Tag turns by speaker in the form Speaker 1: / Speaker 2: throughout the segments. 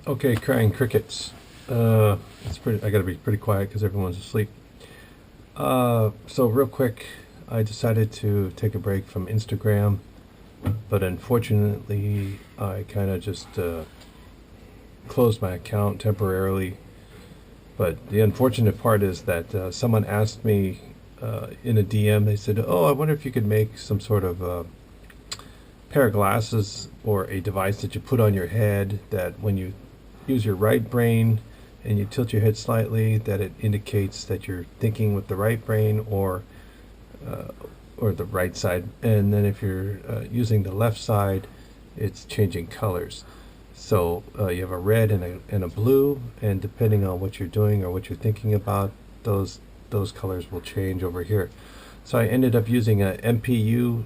Speaker 1: Okay, crying crickets. It's pretty. I gotta be pretty quiet because everyone's asleep. So real quick, I decided to take a break from Instagram, but unfortunately, I kind of just closed my account temporarily. But the unfortunate part is that someone asked me in a DM. They said, "Oh, I wonder if you could make some sort of pair of glasses or a device that you put on your head that when you use your right brain and you tilt your head slightly, that it indicates that you're thinking with the right brain uh, or the right side, and then if you're using the left side, it's changing colors. So you have a red and a blue, and depending on what you're doing or what you're thinking about, those colors will change over here. So I ended up using a MPU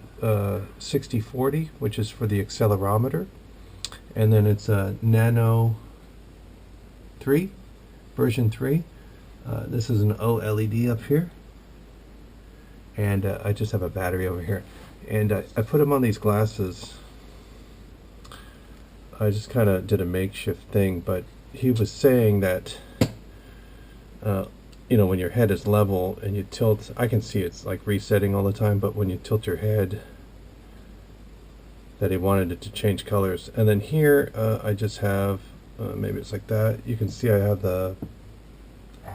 Speaker 1: 6040, which is for the accelerometer, and then it's a Nano 3, version 3. This is an OLED up here, and I just have a battery over here. And I put them on these glasses. I just kind of did a makeshift thing, but he was saying that when your head is level and you tilt, I can see it's like resetting all the time, but when you tilt your head, that he wanted it to change colors. And then here I just have maybe it's like that. You can see I have the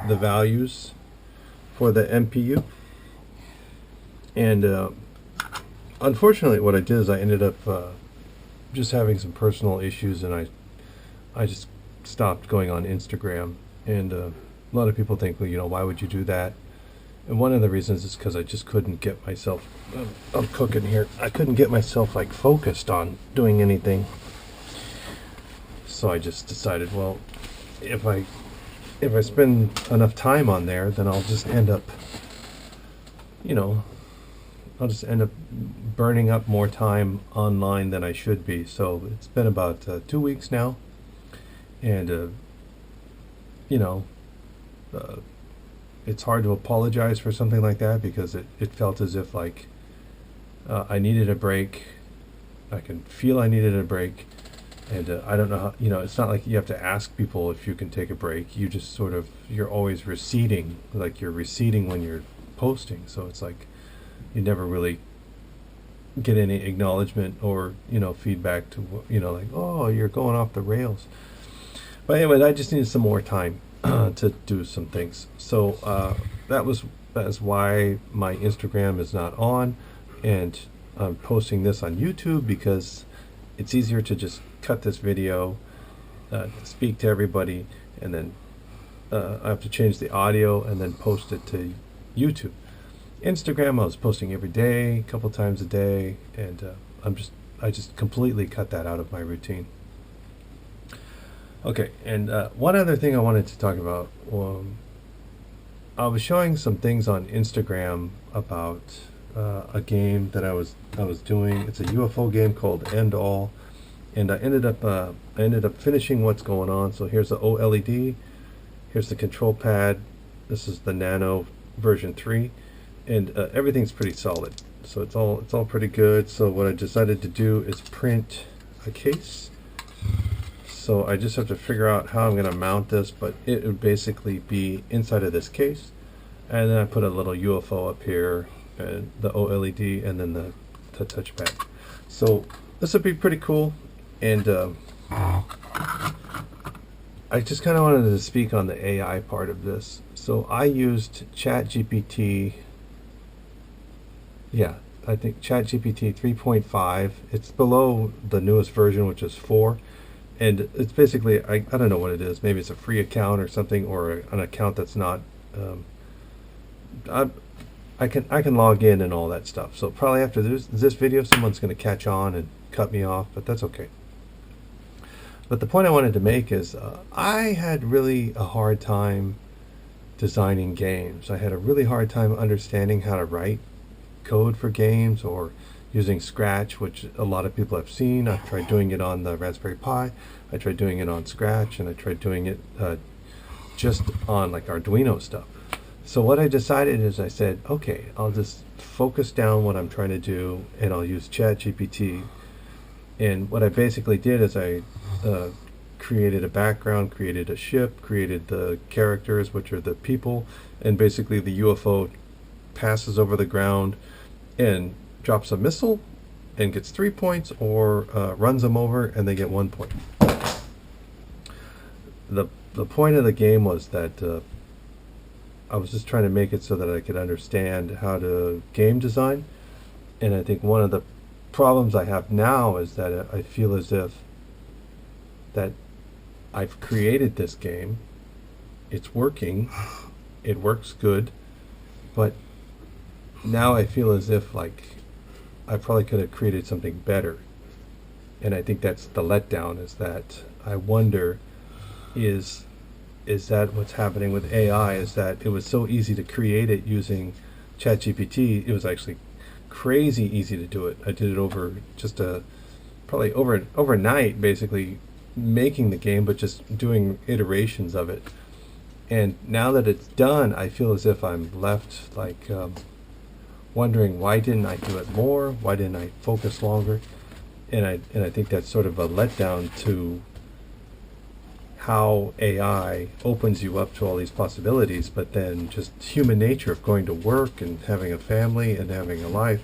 Speaker 1: values for the MPU, and unfortunately what I did is I ended up just having some personal issues, and I just stopped going on Instagram. And a lot of people think, well, why would you do that? And one of the reasons is because I just couldn't get myself I'm cooking here. I couldn't get myself like focused on doing anything. So I just decided, well, if I spend enough time on there, then I'll just end up burning up more time online than I should be. So it's been about 2 weeks now, and it's hard to apologize for something like that because it felt as if like I needed a break. I can feel I needed a break, and I don't know how. It's not like you have to ask people if you can take a break. You just you're always receding, like you're receding when you're posting. So it's like you never really get any acknowledgement or feedback to like, oh, you're going off the rails. But anyway, I just needed some more time to do some things. So that's why my Instagram is not on, and I'm posting this on YouTube because it's easier to just cut this video, speak to everybody, and then I have to change the audio and then post it to YouTube. Instagram, I was posting every day, a couple times a day, and I just completely cut that out of my routine. Okay, and one other thing I wanted to talk about. I was showing some things on Instagram about a game that I was doing. It's a UFO game called End All, and I ended up finishing what's going on. So here's the OLED, here's the control pad. This is the Nano version 3. And everything's pretty solid, so it's all pretty good. So what I decided to do is print a case. So I just have to figure out how I'm going to mount this, but it would basically be inside of this case, and then I put a little UFO up here, and the OLED, and then the touchpad. So this would be pretty cool. And I just kind of wanted to speak on the AI part of this. So I used ChatGPT. Yeah, I think ChatGPT 3.5. It's below the newest version, which is 4. And it's basically, I don't know what it is. Maybe it's a free account or something, or an account that's not. I can log in and all that stuff. So probably after this video, someone's going to catch on and cut me off, but that's okay. But the point I wanted to make is I had really a hard time designing games. I had a really hard time understanding how to write code for games or using Scratch, which a lot of people have seen. I've tried doing it on the Raspberry Pi. I tried doing it on Scratch, and I tried doing it just on like Arduino stuff. So what I decided is I said, okay, I'll just focus down what I'm trying to do, and I'll use ChatGPT. And what I basically did is I created a background, created a ship, created the characters, which are the people, and basically the UFO passes over the ground and drops a missile and gets 3 points, or runs them over and they get 1 point. The point of the game was that I was just trying to make it so that I could understand how to game design, and I think one of the problems I have now is that I feel as if that I've created this game, it's working, it works good, but now I feel as if like I probably could have created something better. And I think that's the letdown, is that I wonder, is that what's happening with AI, is that it was so easy to create it using ChatGPT. It was actually crazy easy to do it. I did it over just probably overnight, basically making the game, but just doing iterations of it. And now that it's done, I feel as if I'm left like wondering, why didn't I do it more? Why didn't I focus longer? And I think that's sort of a letdown to how AI opens you up to all these possibilities, but then just human nature of going to work and having a family and having a life,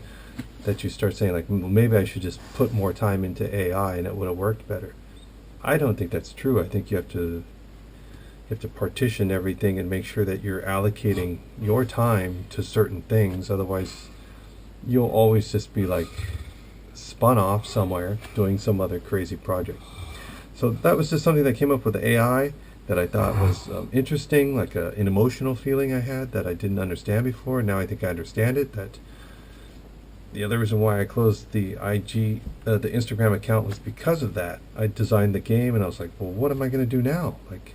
Speaker 1: that you start saying like, maybe I should just put more time into AI and it would have worked better. I don't think that's true. I think you have to partition everything and make sure that you're allocating your time to certain things. Otherwise, you'll always just be like spun off somewhere doing some other crazy project. So that was just something that came up with AI that I thought was interesting, like an emotional feeling I had that I didn't understand before. Now I think I understand it. That the other reason why I closed the the Instagram account was because of that. I designed the game and I was like, well, what am I going to do now? Like,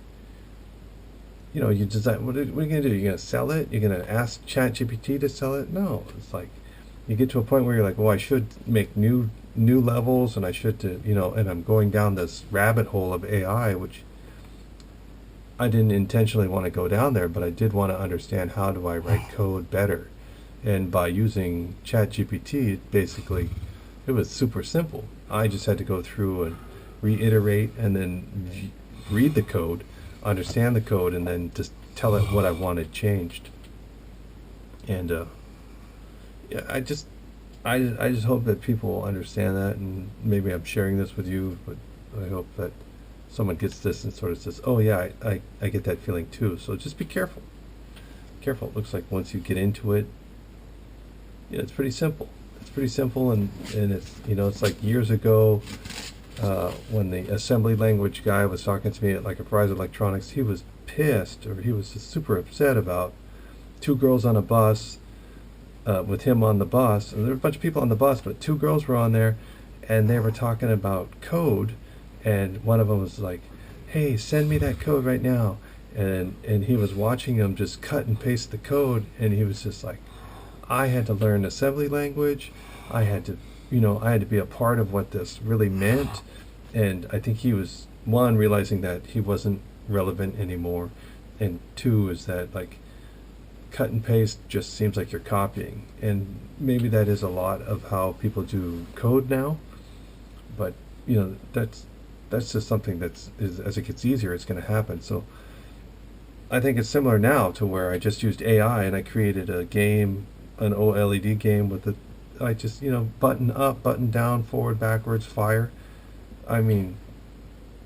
Speaker 1: you know, you design, what are you going to do? You're going to sell it? You're going to ask ChatGPT to sell it? No, it's like, you get to a point where you're like, well, I should make new levels, and I should, and I'm going down this rabbit hole of AI, which I didn't intentionally want to go down there, but I did want to understand, how do I write code better? And by using ChatGPT, basically, it was super simple. I just had to go through and reiterate and then read the code, understand the code, and then just tell it what I wanted changed. And yeah, I just hope that people understand that, and maybe I'm sharing this with you, but I hope that someone gets this and sort of says, oh yeah, I get that feeling too. So just be careful. Careful. It looks like once you get into it, it's pretty simple. It's pretty simple, and it's, it's like years ago, when the assembly language guy was talking to me at like a Verizon Electronics, he was pissed, or he was just super upset about two girls on a bus, with him on the bus, and there were a bunch of people on the bus, but two girls were on there, and they were talking about code, and one of them was like, hey, send me that code right now, and he was watching them just cut and paste the code, and he was just like, I had to learn assembly language, I had to be a part of what this really meant. And I think he was, one, realizing that he wasn't relevant anymore, and two is that like cut and paste just seems like you're copying, and maybe that is a lot of how people do code now, but that's just something as it gets easier, it's going to happen. So I think it's similar now to where I just used AI and I created a game, an OLED game with I just button up, button down, forward, backwards, fire. I mean,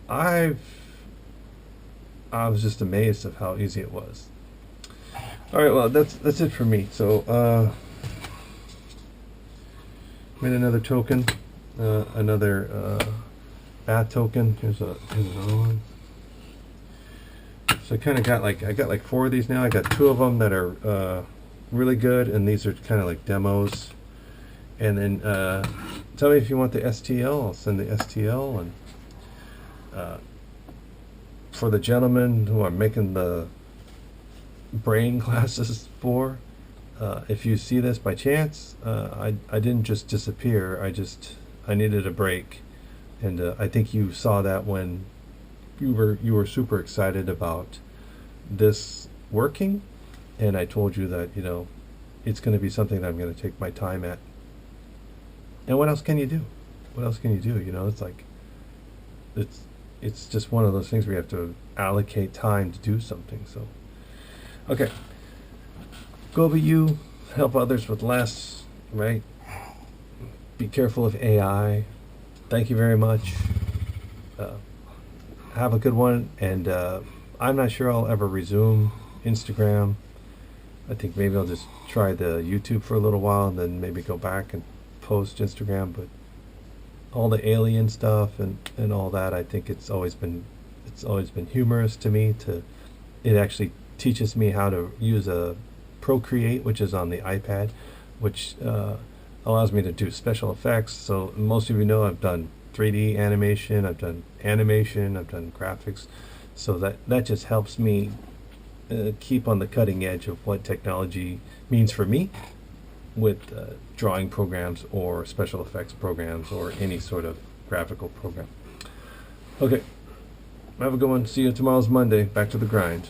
Speaker 1: I was just amazed of how easy it was. All right, well, that's it for me. So, made another token, another bath token. Here's another one. So I kind of got like 4 of these now. I got 2 of them that are really good, and these are kind of like demos. And then tell me if you want the STL. I'll send the STL. And for the gentleman who I'm making the brain glasses for, if you see this by chance, I didn't just disappear. I needed a break, and I think you saw that when you were super excited about this working, and I told you that it's going to be something that I'm going to take my time at. And what else can you do? What else can you do? It's like it's just one of those things where you have to allocate time to do something. So, okay, go be you, help others with less, right? Be careful of AI. Thank you very much. Uh, have a good one, and I'm not sure I'll ever resume Instagram. I think maybe I'll just try the YouTube for a little while and then maybe go back and post Instagram. But all the alien stuff and all that, I think it's always been humorous to me. It actually teaches me how to use a Procreate, which is on the iPad, which allows me to do special effects. So most of you know I've done 3D animation, I've done animation, I've done graphics. So that just helps me keep on the cutting edge of what technology means for me with drawing programs or special effects programs or any sort of graphical program. Okay, have a good one. See you tomorrow's Monday. Back to the grind.